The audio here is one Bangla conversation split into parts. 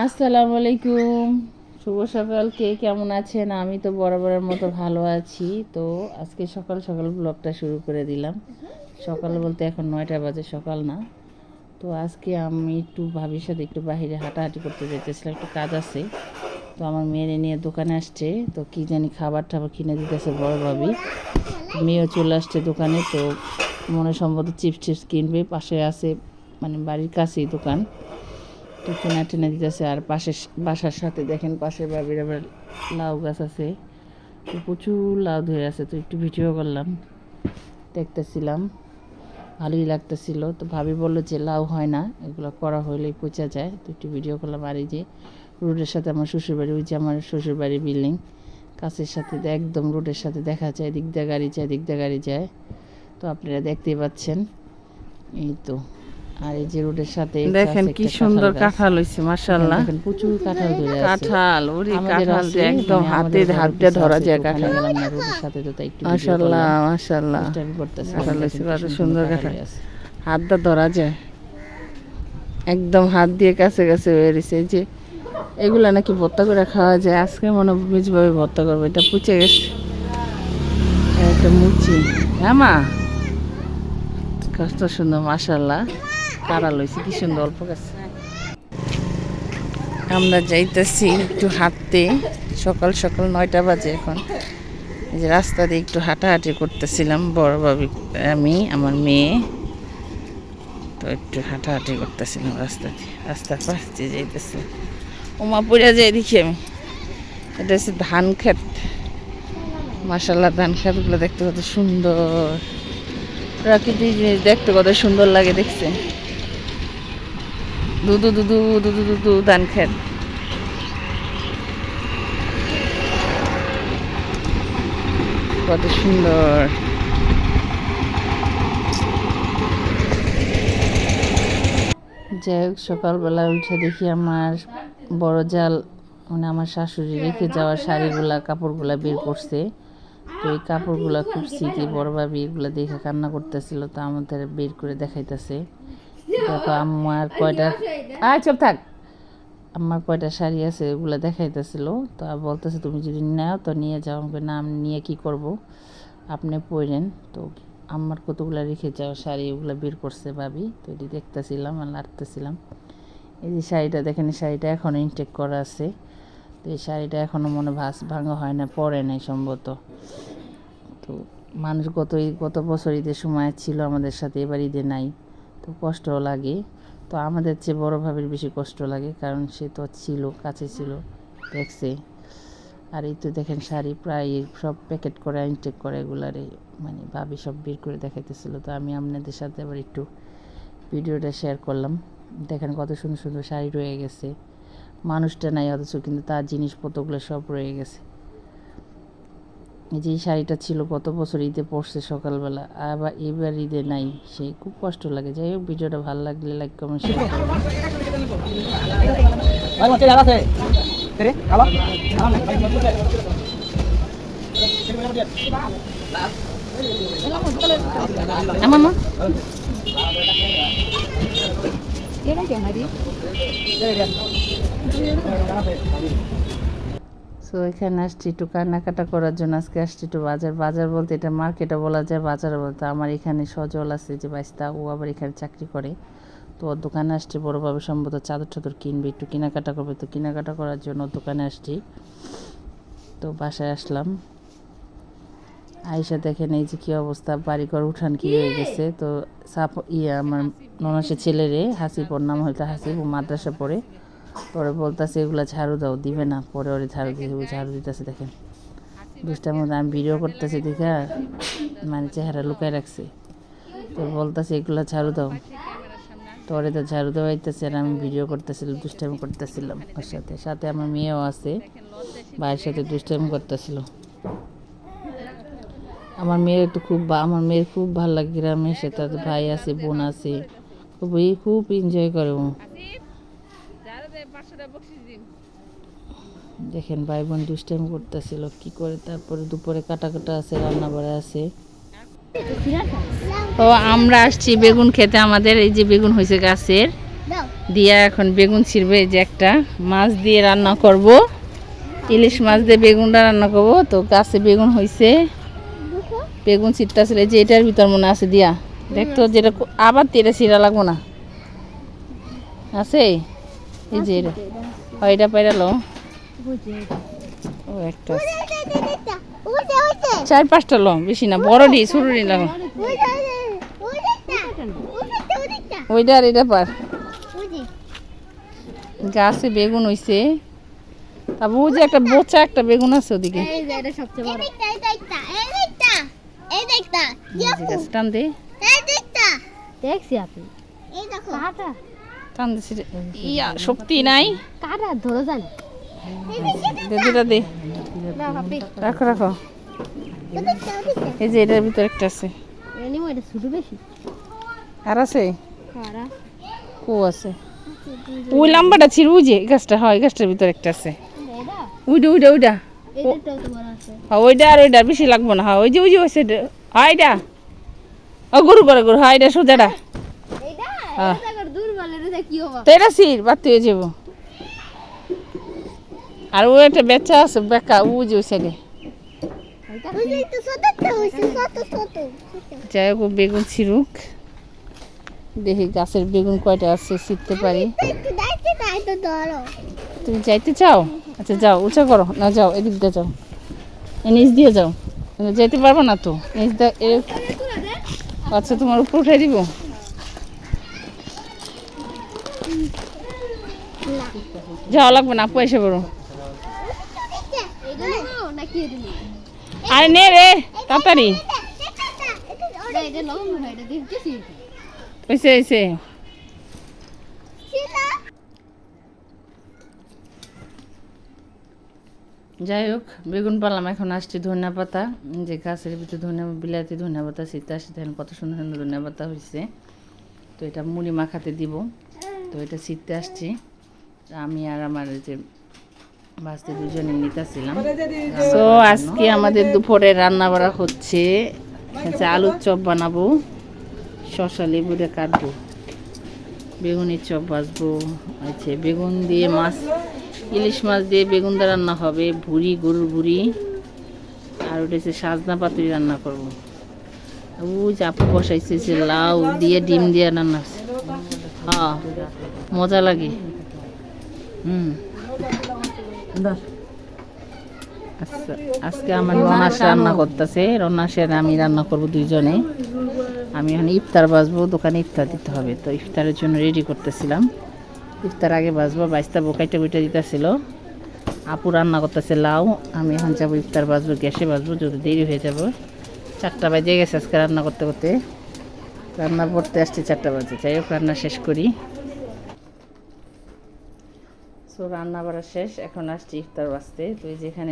আসসালামু আলাইকুম, শুভ সকাল। কে কেমন আছেন? আমি তো বরাবরের মতো ভালো আছি। তো আজকে সকাল সকাল ব্লগটা শুরু করে দিলাম। সকাল বলতে এখন 9টা বাজে, সকাল না। তো আজকে আমি একটু ভাবির সাথে একটু বাইরে হাঁটাহাঁটি করতে যেতেছিলাম, একটু কাজ আছে। তো আমার মেয়েরে নিয়ে দোকানে আসছে, তো কী জানি খাবার টাবার কিনে দিতেছে বড় ভাবি। মেয়েও চলে আসছে দোকানে, তো মনে সম্ভবত চিপস কিনবে। পাশে আছে, মানে বাড়ির কাছেই দোকান। তো কিনা টেনে দিতেছে। আর পাশের বাসার সাথে দেখেন, পাশের বাবির আবার লাউ গাছ আছে, তো প্রচুর লাউ ধরে আছে। তো একটু ভিডিও করলাম, দেখতেছিলাম, ভালোই লাগতেছিল। তো ভাবি বললো যে লাউ হয় না, এগুলো করা হইলেই পচা যায়। তো একটু ভিডিও করলাম। আর এই যে রোডের সাথে আমার শ্বশুরবাড়ি, ওই যে আমার শ্বশুরবাড়ির বিল্ডিং কাছের সাথে, একদম রোডের সাথে দেখা যায়, এদিক দিয়ে গাড়ি যায়, এদিক দিয়ে গাড়ি যায়। তো আপনারা দেখতেই পাচ্ছেন, এই তো। আর এই যে রোডের সাথে দেখেন কি সুন্দর কাঁঠাল হইছে, মাশাআল্লাহ। দেখেন প্রচুর কাঁঠাল ধরে আছে। কাঁঠাল, ওরে কাঁঠাল যে একদম হাতে দিয়ে ধরা যায় কাঁঠাল। গেলাম না রোডের সাথে, তো তাই একটু মাশাআল্লাহ মাশাআল্লাহ আমি করতেছি। কাঁঠাল হইছে, কত সুন্দর কাঁঠাল, হাত দিয়ে ধরা যায়, একদম হাত দিয়ে কাছে কাছে বেরিয়েছে। যে এগুলা নাকি ভর্তা করে খাওয়া যায়। আজকে মনে মিজভাবে ভর্তা করবো। এটা পুচে গেছে, একটা মুচি। হ্যাঁ মা, কত সুন্দর মাশাআল্লাহ। কারা লইছে কি সুন্দর, অল্প গাছ। আমরা যাইতেছি একটু হাঁটতে, সকাল সকাল 9টা বাজে এখন। এই যে রাস্তা দিয়ে একটু হাঁটাহাঁটি করতেছিলাম, বড় ভাবি, আমি, আমার মেয়ে। তো একটু হাঁটাহাঁটি করতেছিলাম রাস্তা দিয়ে, রাস্তার পাশ দিয়ে যাইতেছি। ওমা পড়ে যাই দেখি আমি। এটা হচ্ছে ধান ক্ষেত, মাশাআল্লাহ। ধান ক্ষেতগুলো দেখতে কত সুন্দর, প্রাকৃতিক জিনিস দেখতে কত সুন্দর লাগে। দেখছেন, দুদু দুদু দুদু দুদু ধান ক্ষেত, কত সুন্দর। যাই হোক, সকালবেলা উঠে দেখি আমার বড় জাল, মানে আমার শাশুড়ি রেখে যাওয়া শাড়িগুলা, কাপড়গুলা বের করছে। তো এই কাপড়গুলা খুব স্মৃতি। বড় ভাবি এগুলো দেখে কান্না করতেছিল, তো আমাদের বের করে দেখাইতেছে। দেখো আমার কয়টা, চুপ থাক, আমার কয়টা শাড়ি আছে ওগুলো দেখাইতেছিল। তো বলতেছে তুমি যদি নাও তো নিয়ে যাও। আমাকে না, আমি নিয়ে কী করবো, আপনি পরেন। তো আমার কতগুলো রেখে যাওয়া শাড়ি ওগুলো বের করছে ভাবি। তো এটি দেখতেছিলাম আর লাড়তেছিলাম। এই যে শাড়িটা দেখেন, এই শাড়িটা এখনও ইনটেক করা আছে। তো এই শাড়িটা এখনও মনে ভাঙা হয় না, পরে নাই সম্ভবত। তো মানুষ গত বছর ঈদের সময় ছিল আমাদের সাথে, এবার ঈদে নাই, তো কষ্টও লাগে। তো আমাদের চেয়ে বড় ভাবির বেশি কষ্ট লাগে, কারণ সে তো ছিল, কাছে ছিল, দেখছে। আর এই তো দেখেন শাড়ি প্রায় সব প্যাকেট করে ইনটেক করে এগুলারে, মানে ভাবি সব বের করে দেখাইতেছিল। তো আমি আপনাদের সাথে আবার একটু ভিডিওটা শেয়ার করলাম। দেখেন কত সুন্দর সুন্দর শাড়ি রয়ে গেছে, মানুষটা নাই অথচ কিন্তু তার জিনিসপত্রগুলো সব রয়ে গেছে। এই যে শাড়িটা ছিল গত বছর ঈদে পড়ছে সকালবেলা, আবার এবার ঈদে নাই, সেই খুব কষ্ট লাগে। যাই হোক, ভিডিওটা ভালো লাগলে লাইক কমেন্ট শেয়ার সো এখানে আসছি একটু কেনাকাটা করার জন্য। আজকে আসছি একটু বাজার বলতে এটা মার্কেটে বলা যায়, বাজার বলতে আমার এখানে সজল আছে যে বাইস্তা, ও আবার এখানে চাকরি করে। তো ওর দোকানে আসছি, বড়োভাবে সম্ভবত চাদর টাদর কিনবে, একটু কেনাকাটা করবে। তো কেনাকাটা করার জন্য দোকানে আসছি। তো বাসায় আসলাম, আইসা দেখেন এই যে কী অবস্থা, বাড়িঘর উঠান কী হয়ে গেছে। তো আমার ননাসের ছেলেরে, হাসিব, ওর নাম হয়তো হাসিব, ও মাদ্রাসা পড়ে। পরে বলতেছে এগুলো ঝাড়ু দাও, দিবে না। পরে ওরে ঝাড়ু দিতেছে। দেখেন দুষ্টার মধ্যে আমি ভিডিও করতেছি দেখা, মানে চেহারা লুকায় রাখছে। তো বলতেছে এগুলো ঝাড়ু দাও, তো ওরে তো ঝাড়ু দেওয়াইতেছে, আর আমি ভিডিও করতেছিলাম, দুষ্টামি করতেছিলাম ওর সাথে। সাথে আমার মেয়েও আছে, ভাইয়ের সাথে দুষ্টামি করতেছিল। আমার মেয়ের খুব ভালো লাগে গ্রামে এসে, তাদের ভাই আছে, বোন আছে, খুব এনজয় করে ও। দেখেন ভাই বোন দুষ্টামি করতেছিল কি করে। তারপরে দুপুরে কাটা আছে, রান্না বাড়া আছে। তো আমরা আসছি বেগুন খেতে। আমাদের এই যে বেগুন হয়েছে গাছের, দিয়া এখন বেগুন ছিড়বে, এই যে একটা মাছ দিয়ে রান্না করব, ইলিশ মাছ দিয়ে বেগুনটা রান্না করব। তো গাছে বেগুন হয়েছে, বেগুন ছিটটা ছিল যে এটার ভিতর মনে আছে দিয়া দেখতো, যেটা আবার তেরে ছিঁড়া লাগবো না আছে, এই যে এটা এটা পাইরালো ও একটা আছে। 4-5টা লো, বেশি না, বড় ডি ছোট ডি লাগো, ওইটা আর এটা পার। গাছে বেগুন হইছে, তারপর ওই যে একটা বোচা একটা বেগুন আছে ওদিকে, টান দে টান দে, ইয়া শক্তি নাই, দুটা দে, রাখো রাখো, এই যে এটার ভিতরে একটা আছে, আর আছে কো আছে, ওই লম্বাটা ছিল ওই যে গাছটা, হয় গাছটার ভিতরে একটা আছে, ওইটা ওইটা ওইটা ওইটা আর ওইটা বেশি লাগবো না, হ্যাঁ ওই যে হয়েছে, হয় এটা ও গরু করে গরু, হয় এটা সোজাটা, তো এটা সির বাড়তে হয়ে যাব। আর ও একটা বেচা আছে বেকা, ও যে ওই সাইডে, যাই হোক বেগুন ছিড়ুক, দেখি গাছের বেগুন কয়টা আছে ছিঁড়তে পারি। তুমি যাইতে চাও? আচ্ছা যাও, উঁচা করো না, যাও এদিক দিয়ে যাও, নিচ দিয়ে যাও, যাইতে পারবো না তো নিচ দিয়ে। আচ্ছা তোমার উপর উঠাই দিব, যাওয়া লাগবে না, পয়সা বড়, আরে নে রে তাড়াতাড়ি, হয়েছে হয়েছে। যাই হোক বেগুন পালাম, এখন আসছে ধনিয়া পাতা, যে গাছের ভিতরে ধনিয়া বিলাতি ধনিয়া পাতা শীতে আসছে, দেখেন কত সুন্দর সুন্দর ধনিয়া পাতা হয়েছে। তো এটা মুড়ি মাখাতে দিব, তো এটা শীতে আসছি, আমি আর আমার যে বাঁচতে দুজনে নিতেছিলাম। তো আজকে আমাদের দুপুরে রান্না বাড়া হচ্ছে, আলুর চপ বানাবো, শসা লেবু দিয়ে কাটবো, বেগুনের চপ ভাজবো, আচ্ছা বেগুন দিয়ে মাছ, ইলিশ মাছ দিয়ে বেগুন দিয়ে রান্না হবে, ভুড়ি গরুর ভুড়ি, আর ওটা হচ্ছে সাজনা পাতুরি রান্না করবো। ওই যে আপু বসাইছে যে লাউ দিয়ে ডিম দিয়ে রান্না, হ্যাঁ মজা লাগে। আচ্ছা আজকে আমার রনাস রান্না করতেছে, রনাসের আমি রান্না করবো দুইজনে। আমি এখন ইফতার বাজবো, দোকানে ইফতার দিতে হবে, তো ইফতারের জন্য রেডি করতেছিলাম, ইফতার আগে বাজবো, বাইশটা বোকাইটা বইটা দিতেছিল, আপু রান্না করতেছে লাউ, আমি এখন যাবো ইফতার বাজবো, গ্যাসে বাজবো, যদি দেরি হয়ে যাবো, 4টা বাজে গেছে আজকে রান্না করতে করতে, রান্না করতে আসছে 4টা বাজে। যাই হোক রান্না শেষ করি। সো রান্না বাড়া শেষ, এখন আসছি ইফতার বাজতে। তো এই যেখানে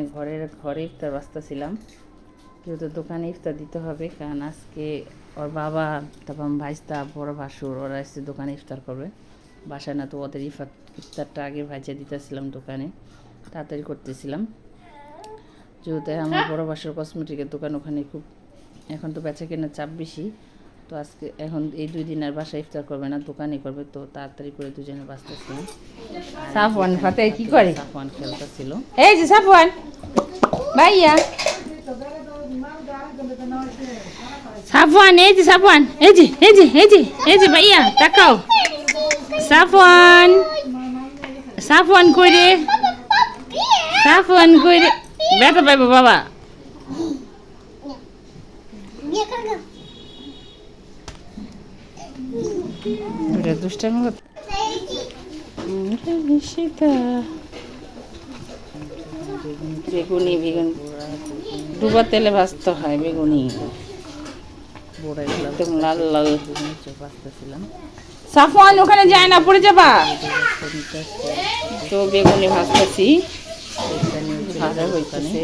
ঘরে ইফতার বাজতেছিলাম, যেহেতু দোকানে ইফতার দিতে হবে, কারণ আজকে ওর বাবা, তারপর ভাইস্তা, বড় ভাসুর, ওরা এসে দোকানে ইফতার করবে, বাসায় না, তো ওদের ইফতারটা আগে ভাইজা দিতেছিলাম, দোকানে তাড়াতাড়ি করতেছিলাম, যেহেতু আমার বড় ভাসুর কসমেটিকের দোকান, ওখানে খুব এখন তো বেচা কেনার চাপ বেশি, তো আজকে এখন এই 2 দিন আর বাসায় ইফতার করবে না, দোকানে করবে, তো তাড়াতাড়ি করে দুজনে বাঁচতেছিলাম। সাফওয়ান ফাতে কি করে, সাফওয়ান খেলতেছিল, এই যে সাফওয়ান ভাইয়া, সাফওয়ান এই যে সাফওয়ান, এই যে এই যে এই যে এই যে ভাইয়া তাকাও, সাফওয়ান সাফওয়ান কই রে, সাফওয়ান কই রে, ব্যথা পাইবো বাবা, দুষ্টামি বেগুনি, বেগুন ডুবা তেলে ভাজতে হয়, বেগুনি একদম লাল লাল ভাজতেছিলাম। সাফওয়ান ওখানে যায় না, পড়ে যাবা, তো বেগুনি ভাজতেছি, ভাজা হইতেছে,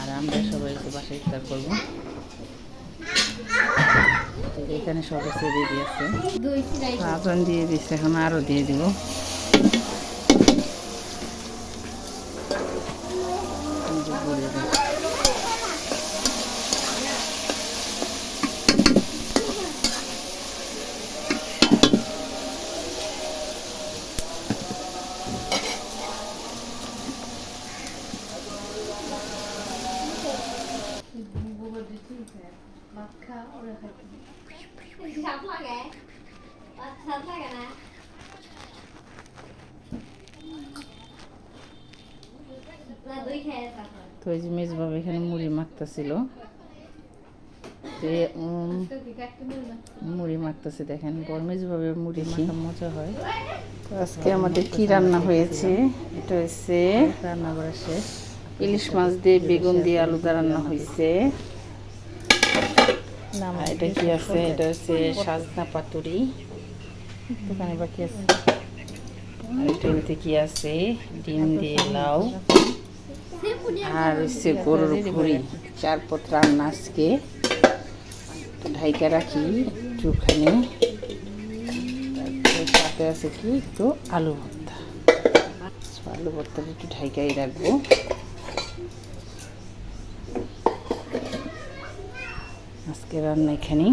আর আমরা সবাই বাসায় ইফতার করবো। এখানে সব কিছু রেডি আছে, আজান দিয়ে দিচ্ছে, এখন আরও দিয়ে দিব। তো এই যে মেজবাবু এখানে মুড়ি মাখতেছিল, যে মুড়ি মাখতেছে দেখেন, মেজবাবু মুড়ি মাখা মজা হয়। তো আজকে আমাদের কি রান্না হয়েছে, এটা হচ্ছে রান্না করা শেষ, ইলিশ মাছ দিয়ে বেগুন দিয়ে আলু দিয়ে রান্না হয়েছে। এটা কি আছে, এটা হচ্ছে সাজনা পাতুরি, দোকানে বাকি আছে। আর এটা কি আছে, ডিম দিয়ে লাউ, আর হচ্ছে গরুর ভুড়ি। 4 পদ রান্না আজকে, ঢাইকা রাখি একটুখানি। তারপরে সাথে আছে কি একটু আলু ভর্তা, আলু ভর্তাটা একটু ঢাইকাই রাখবো। আজকে রান্না এখানেই।